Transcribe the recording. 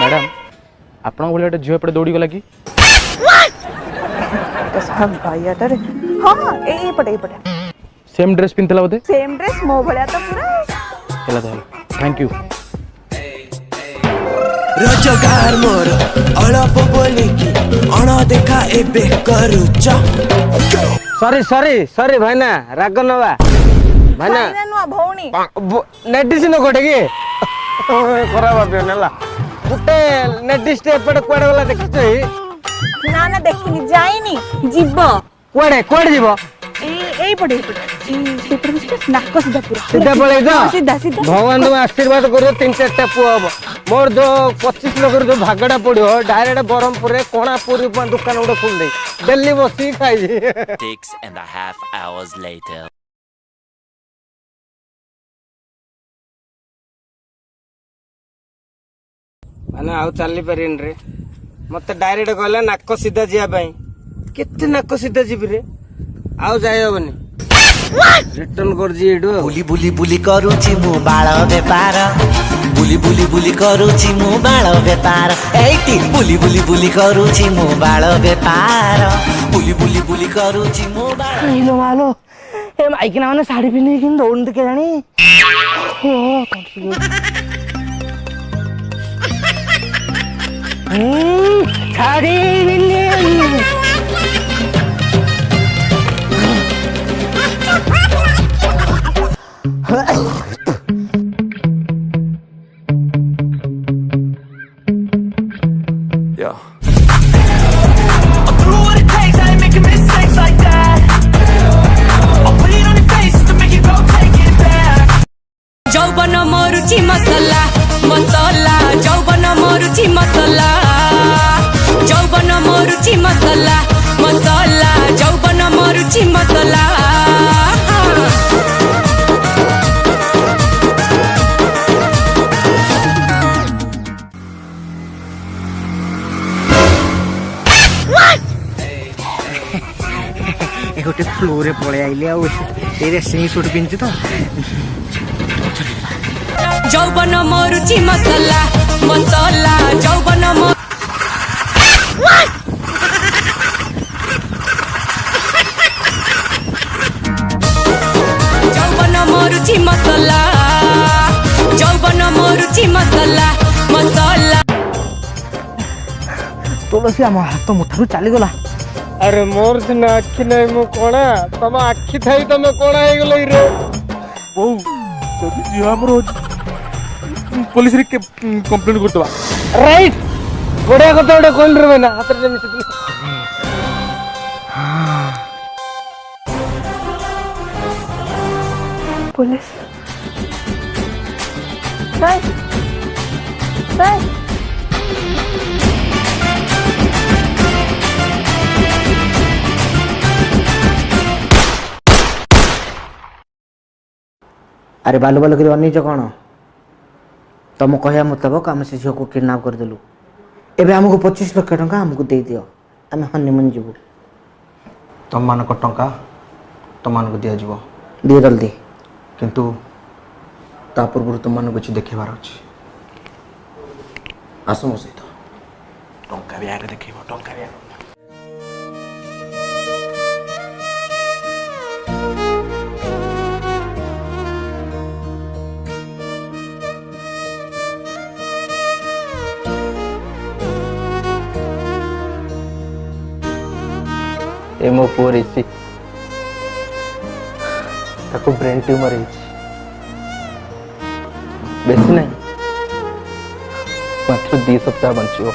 madam आपण भाई गोटे झील एपटे दौड़ी गला कि हाँ ए पटे सेम ड्रेस पिंधला बोधे सेम ड्रेस मो भलिया तो पूरा चला थैंक यू रोजगार मोर अळप बोलिकी अण देखा एबे करूच सॉरी सॉरी सॉरी भाईना राग नवा भाईना नुआ भौणी नेटिसिन कोटे की खराब भाबियो नेला गुटे नेटिस्ट एपटे कोड वाला देखिछ ना ना देखिनी जाइनी जीव कोडे कोड जीव ए पटे नाक सीधा पूरा सीधा पळे जा सीधा सीधा भगवान तुम आशीर्वाद करो 3-4 पुओ हम मोर जो 25 लोग जो भागड़ा पड़ो डायरेक्ट बरहमपुर रे कोणापुर दुकान गोटे खोल दे दिल्ली बसी खाई 6.5 hours later माने आउ चली परिन रे मते डायरेक्ट कहले नाक सीधा जिया पई केते नाक सीधा जिबि रे आउ जाय होबनी रिटर्न कर जी एडो बुली बुली बुली करूची मु बाळ बेपार बुली बुली बुली करूची मु बाळ बेपार एटी बुली बुली बुली करूची मु बाळ बेपार बुली बुली बुली करूची मु बाळ हेलो मालो ए माइकिना माने साड़ी पिने किन दौड़ के जानी साड़ी पिने जौवन मोरुची मसला मसला जौवन मोरुची मसला जौवन मोरुची मसला मसला जौवन मोरुची मसला गोटे फ्लोर पड़े आइले रेसिंग सूट पिंधि तो जौवन मोरुची मसला मसला जौवन जौवन मोरुची मसला जौवन मोरुची मसला मसला तुलसी आम हाथ मुठारू चली गला अरे मोर सिना आखि नहीं मु कोणा तम आखि थाई तमे कोणा हे गलो रे बहु जदि झील हमर पुलिस रे कंप्लेंट करतबा राइट बड़े कथा गोटे कोन रे ना हाथ रे मिसे पुलिस सर सर अरे बालू बालू कर अनिच कौन तुम कहया मुताबक आम से झील को किडनाप करदेलु एबे हमको 25 लाख टंका हमको दे दियो आम हनीमून जीवु तुम मान टंका तुम मान को दिया जीवो दियो जल्दी किंतु ता पूर्व तुम मान कुछ देखेबार अछि आसो मो सहित टंका भी आगे देखिबो टंका भी ए मो पुअर इसी ताको ब्रेन ट्यूमर बेसी नहीं मात्र 2 सप्ताह बंचो